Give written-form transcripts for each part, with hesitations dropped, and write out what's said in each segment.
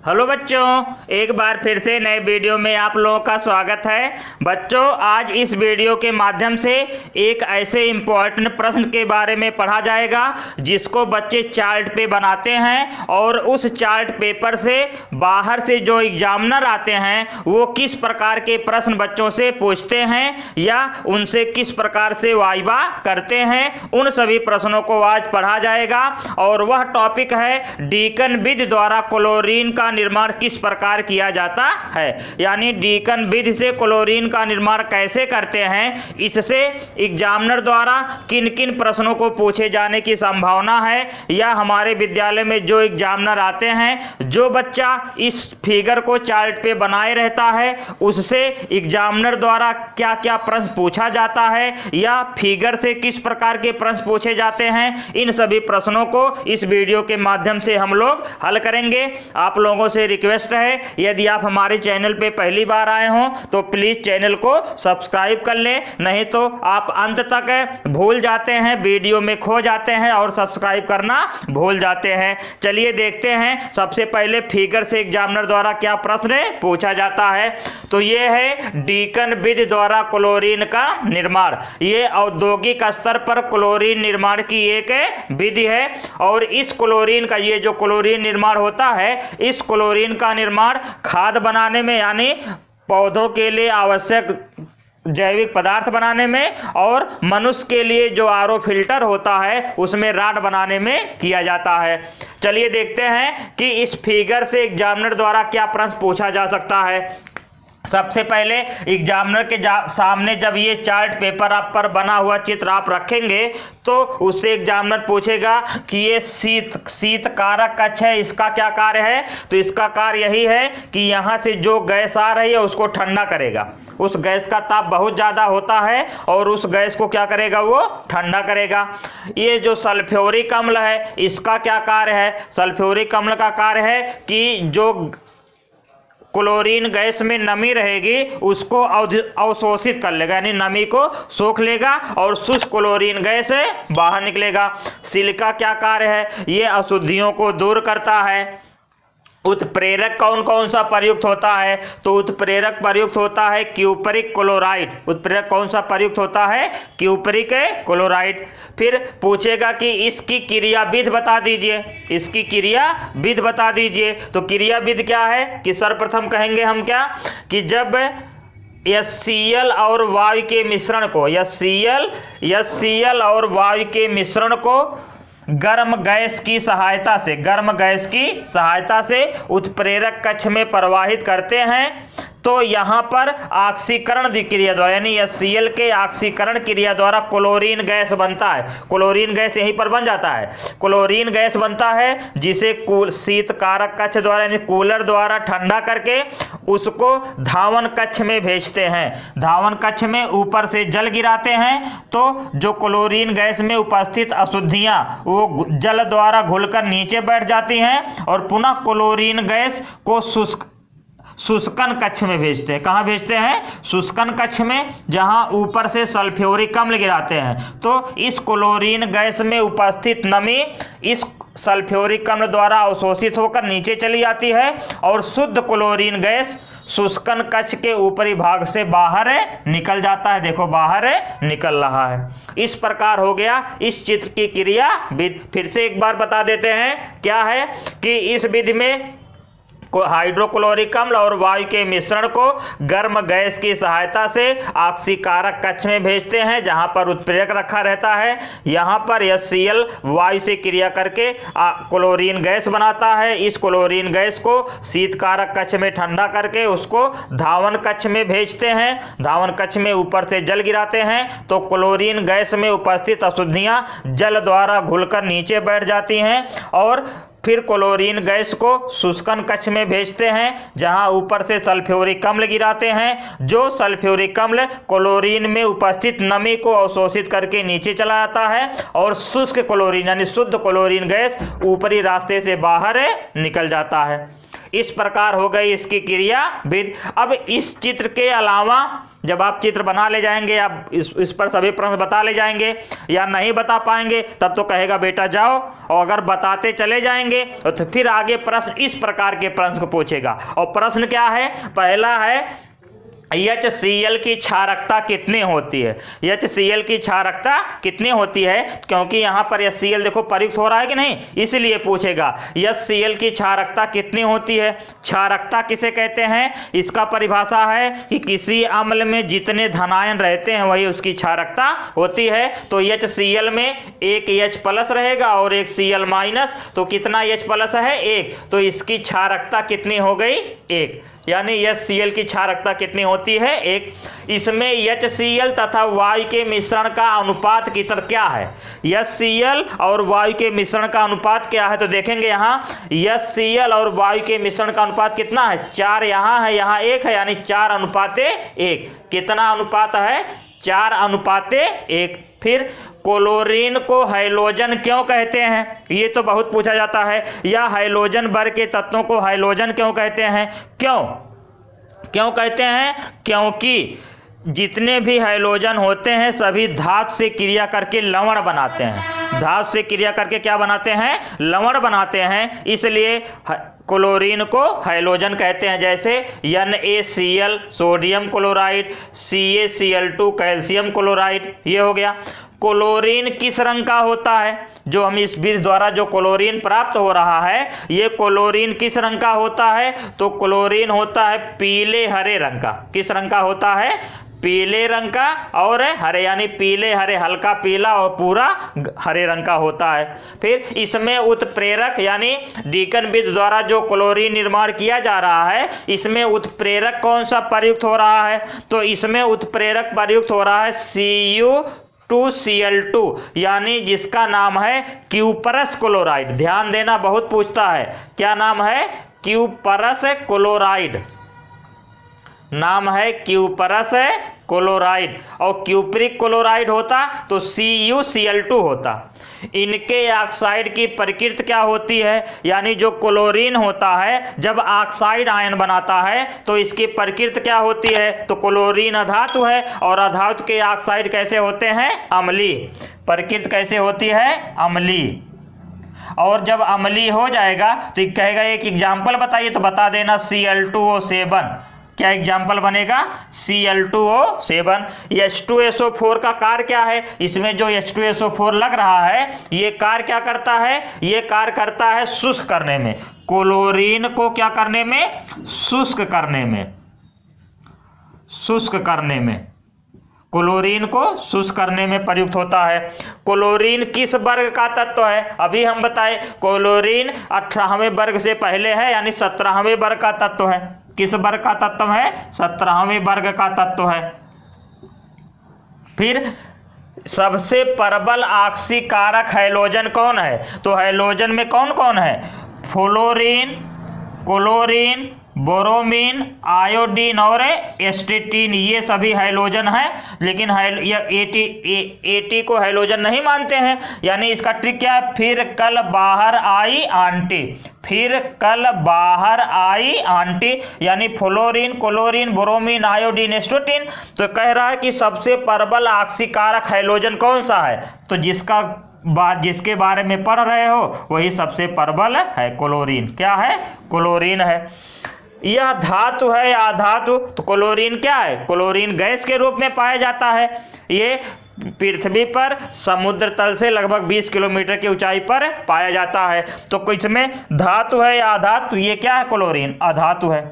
Hello बच्चों, एक बार फिर से नए वीडियो में आप लोगों का स्वागत है। बच्चों, आज इस वीडियो के माध्यम से एक ऐसे इम्पोर्टेंट प्रश्न के बारे में पढ़ा जाएगा जिसको बच्चे चार्ट पे बनाते हैं और उस चार्ट पेपर से बाहर से जो एग्जामिनर आते हैं वो किस प्रकार के प्रश्न बच्चों से पूछते हैं या उनसे किस प्रकार से वाइवा करते हैं, उन सभी प्रश्नों को आज पढ़ा जाएगा। और वह टॉपिक है डीकन विधि द्वारा क्लोरीन का निर्माण किस प्रकार किया जाता है, यानी डीकन विधि से क्लोरीन का निर्माण कैसे करते हैं, इससे एग्जामिनर द्वारा किन किन प्रश्नों को पूछे जाने की संभावना है, या हमारे विद्यालय में जो एग्जामिनर आते हैं जो बच्चा इस फिगर को चार्ट पे बनाए रहता है उससे एग्जामिनर द्वारा क्या क्या प्रश्न पूछा जाता है या फिगर से किस प्रकार के प्रश्न पूछे जाते हैं, इन सभी प्रश्नों को इस वीडियो के माध्यम से हम लोग हल करेंगे। आप लोगों से रिक्वेस्ट है, यदि आप हमारे चैनल पे पहली बार आए हो तो प्लीज चैनल को सब्सक्राइब कर लें, नहीं तो आप अंत तक भूल जाते हैं, वीडियो में खो जाते हैं और सब्सक्राइब करना भूल जाते हैं। चलिए देखते हैं सबसे पहले फिगर से एग्जामिनर द्वारा क्या प्रश्न पूछा जाता है। तो ये है डीकन विधि द्वारा क्लोरीन का निर्माण। ये औद्योगिक स्तर पर क्लोरीन निर्माण की एक विधि है और इस क्लोरीन का, ये जो क्लोरीन निर्माण होता है, इस क्लोरीन का निर्माण खाद बनाने में यानी पौधों के लिए आवश्यक जैविक पदार्थ बनाने में और मनुष्य के लिए जो आरओ फिल्टर होता है उसमें राड बनाने में किया जाता है। चलिए देखते हैं कि इस फिगर से एग्जामिनर द्वारा क्या प्रश्न पूछा जा सकता है। सबसे पहले एग्जामिनर के सामने जब ये चार्ट पेपर आप पर बना हुआ चित्र आप रखेंगे तो उससे एग्जामिनर पूछेगा कि ये शीत कारक कक्ष है, इसका क्या कार्य है। तो इसका कार्य यही है कि यहाँ से जो गैस आ रही है उसको ठंडा करेगा। उस गैस का ताप बहुत ज़्यादा होता है और उस गैस को क्या करेगा, वो ठंडा करेगा। ये जो सल्फ्यूरिक अम्ल है इसका क्या कार्य है। सल्फ्यूरिक अम्ल का कार्य है कि जो क्लोरीन गैस में नमी रहेगी उसको अवशोषित कर लेगा, यानी नमी को सोख लेगा और शुष्क क्लोरीन गैस बाहर निकलेगा। सिलिका क्या कार्य है, ये अशुद्धियों को दूर करता है। उत्प्रेरक कौन कौन सा प्रयुक्त होता है, तो उत्प्रेरक प्रयुक्त होता है क्यूपरिक क्लोराइड। उत्प्रेरक कौन सा प्रयुक्त होता है, क्यूपरिक क्लोराइड। फिर पूछेगा कि इसकी क्रियाविधि बता दीजिए, इसकी क्रियाविधि बता दीजिए। तो क्रियाविधि क्या है कि सर्वप्रथम कहेंगे हम क्या कि जब HCl और वायु के मिश्रण को, HCl और वायु के मिश्रण को गर्म गैस की सहायता से उत्प्रेरक कक्ष में प्रवाहित करते हैं तो यहाँ पर ऑक्सीकरण क्रिया द्वारा, यानी HCl के ऑक्सीकरण क्रिया द्वारा क्लोरीन गैस बनता है। क्लोरीन गैस यहीं पर बन जाता है। क्लोरीन गैस बनता है जिसे शीत कारक कक्ष द्वारा यानी कूलर द्वारा ठंडा करके उसको धावन कक्ष में भेजते हैं। धावन कक्ष में ऊपर से जल गिराते हैं तो जो क्लोरीन गैस में उपस्थित अशुद्धियां वो जल द्वारा घुलकर नीचे बैठ जाती हैं और पुनः क्लोरीन गैस को शुष्कन कक्ष में भेजते हैं। कहाँ भेजते हैं, शुष्कन कक्ष में, जहां ऊपर से सल्फ्यूरिक अम्ल गिराते हैं। तो इस क्लोरीन गैस में उपस्थित नमी इस सल्फ्यूरिक अम्ल द्वारा अवशोषित होकर नीचे चली जाती है और शुद्ध क्लोरीन गैस शुष्कन कक्ष के ऊपरी भाग से बाहर निकल जाता है। देखो बाहर निकल रहा है। इस प्रकार हो गया इस चित्र की क्रिया विधि। फिर से एक बार बता देते हैं क्या है कि इस विधि में हाइड्रोक्लोरिक अम्ल और वायु के मिश्रण को गर्म गैस की सहायता से ऑक्सीकारक कक्ष में भेजते हैं जहां पर उत्प्रेरक रखा रहता है। यहां पर HCl वायु से क्रिया करके क्लोरीन गैस बनाता है। इस क्लोरीन गैस को शीतकारक कक्ष में ठंडा करके उसको धावन कक्ष में भेजते हैं। धावन कक्ष में ऊपर से जल गिराते हैं तो क्लोरीन गैस में उपस्थित अशुद्धियां जल द्वारा घुलकर नीचे बैठ जाती हैं और फिर क्लोरीन गैस को शुष्कन कक्ष में भेजते हैं जहां ऊपर से सल्फ्यूरिक अम्ल गिराते हैं। जो सल्फ्यूरिक अम्ल क्लोरीन में उपस्थित नमी को अवशोषित करके नीचे चला जाता है और शुष्क क्लोरीन यानी शुद्ध क्लोरीन गैस ऊपरी रास्ते से बाहर निकल जाता है। इस प्रकार हो गई इसकी क्रिया विधि। अब इस चित्र के अलावा जब आप चित्र बना ले जाएंगे, आप इस पर सभी प्रश्न बता ले जाएंगे, या नहीं बता पाएंगे तब तो कहेगा बेटा जाओ, और अगर बताते चले जाएंगे तो फिर आगे प्रश्न इस प्रकार के प्रश्न को पूछेगा। और प्रश्न क्या है? पहला है HCl की क्षारकता कितनी होती है। HCl की क्षारकता कितनी होती है, क्योंकि यहाँ पर HCl देखो प्रयुक्त हो रहा है कि नहीं, इसलिए पूछेगा HCl की क्षारकता कितनी होती है। क्षारकता किसे कहते हैं? इसका परिभाषा है कि किसी अम्ल में जितने धनायन रहते हैं वही उसकी क्षारकता होती है। तो HCl में एक H+ रहेगा और एक Cl-, तो कितना H+ है? 1, तो इसकी क्षारकता कितनी हो गई? 1, यानी HCl की क्षारकता कितनी होती है? 1। इसमें HCl तथा वायु के मिश्रण का अनुपात कितना क्या है? HCl और वायु के मिश्रण का अनुपात क्या है? तो देखेंगे यहाँ HCl और वायु के मिश्रण का अनुपात कितना है? 4 यहाँ है, यहाँ 1 है, यानी 4:1। कितना अनुपात है? 4:1। फिर क्लोरीन को हैलोजन क्यों कहते हैं? ये तो बहुत पूछा जाता है। या हैलोजन वर्ग के तत्वों को हैलोजन क्यों कहते हैं? क्यों कहते हैं? क्योंकि जितने भी हैलोजन होते हैं सभी धातु से क्रिया करके लवण बनाते हैं। धातु से क्रिया करके क्या बनाते हैं? लवण बनाते हैं, इसलिए क्लोरीन को हैलोजन कहते हैं। जैसे NaCl sodium chloride, CaCl2 calcium chloride, ये हो गया। क्लोरीन किस रंग का होता है? जो हम इस विधि द्वारा जो क्लोरीन प्राप्त हो रहा है, ये क्लोरीन किस रंग का होता है? तो क्लोरीन होता है पीले हरे रंग का। किस रंग का होता है? पीले रंग का और हरे, यानी पीले हरे, हल्का पीला और पूरा हरे रंग का होता है। फिर इसमें उत्प्रेरक यानी डीकन विधि द्वारा जो क्लोरीन निर्माण किया जा रहा है, इसमें उत्प्रेरक कौन सा प्रयुक्त हो रहा है? तो इसमें उत्प्रेरक प्रयुक्त हो रहा है Cu2Cl2, यानी जिसका नाम है क्यूपरस क्लोराइड। ध्यान देना, बहुत पूछता है। क्या नाम है? Cuprous chloride. नाम है क्यूपरस क्लोराइड। और क्यूपरिक क्लोराइड होता तो CuCl2 होता। इनके ऑक्साइड की प्रकृति क्या होती है? यानी जो क्लोरीन होता है जब ऑक्साइड आयन बनाता है तो इसकी प्रकृति क्या होती है? तो क्लोरीन अधातु है, और अधातु के ऑक्साइड कैसे होते हैं? अम्लीय। प्रकृति कैसे होती है? अम्लीय। और जब अम्लीय हो जाएगा तो कहेगा एक एग्जाम्पल बताइए, तो बता देना Cl2O7। क्या एग्जाम्पल बनेगा? Cl2O7। H2SO4 का कार्य क्या है? इसमें जो H2SO4 लग रहा है ये कार्य क्या करता है? ये कार्य करता है शुष्क करने में। क्लोरीन को क्या करने में? शुष्क करने में। शुष्क करने में क्लोरीन को शुष्क करने में प्रयुक्त होता है। क्लोरीन किस वर्ग का तत्व है? अभी हम बताए क्लोरीन 18वें वर्ग से पहले है, यानी 17वें वर्ग का तत्व है। किस वर्ग का तत्व है? 17वें वर्ग का तत्व है। फिर सबसे प्रबल ऑक्सीकारक हैलोजन कौन है? तो हैलोजन में कौन कौन है? फ्लोरीन, क्लोरीन, बोरोमीन, आयोडीन और एस्टेटीन, ये सभी हैलोजन हैं। लेकिन एटी को हैलोजन नहीं मानते हैं, यानी इसका ट्रिक क्या है? फिर कल बाहर आई आंटी। फिर कल बाहर आई आंटी, यानी फ्लोरीन, क्लोरीन, बोरोमीन, आयोडीन, एस्टेटीन। तो कह रहा है कि सबसे प्रबल ऑक्सीकारक हैलोजन कौन सा है? तो जिसके बारे में पढ़ रहे हो वही सबसे प्रबल है, क्लोरीन। क्या है? क्लोरीन है। यह धातु है या अधातु? तो क्लोरीन क्या है? क्लोरीन गैस के रूप में पाया जाता है। ये पृथ्वी पर समुद्र तल से लगभग 20 किलोमीटर की ऊंचाई पर पाया जाता है। तो इसमें धातु है या अधातु? ये क्या है? क्लोरीन अधातु है।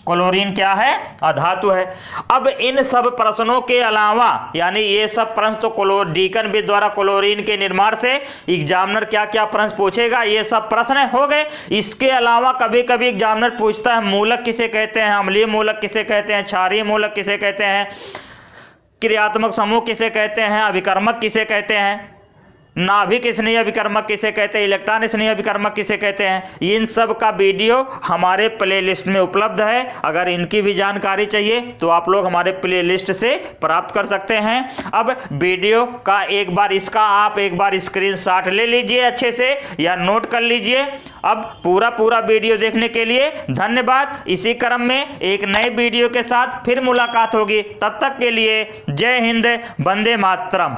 क्लोरीन क्या है? अधातु है। अब इन सब प्रश्नों के अलावा, यानी ये सब प्रश्न तो डीकन विधि द्वारा क्लोरीन के निर्माण से एग्जामिनर क्या क्या प्रश्न पूछेगा, ये सब प्रश्न हो गए। इसके अलावा कभी कभी एग्जामिनर पूछता है मूलक किसे कहते हैं, अम्लीय मूलक किसे कहते हैं, क्षारीय मूलक किसे कहते हैं, क्रियात्मक समूह किसे कहते हैं, अभिकर्मक किसे कहते हैं। नाभिक स्नेह विकर्मक किसे कहते हैं, इलेक्ट्रॉन स्नेह विकर्मक किसे कहते हैं, इन सब का वीडियो हमारे प्लेलिस्ट में उपलब्ध है। अगर इनकी भी जानकारी चाहिए तो आप लोग हमारे प्लेलिस्ट से प्राप्त कर सकते हैं। अब वीडियो का इसका आप एक बार स्क्रीनशॉट ले लीजिए अच्छे से या नोट कर लीजिए। अब पूरा वीडियो देखने के लिए धन्यवाद। इसी क्रम में एक नए वीडियो के साथ फिर मुलाकात होगी। तब तक के लिए जय हिंद, वंदे मातरम।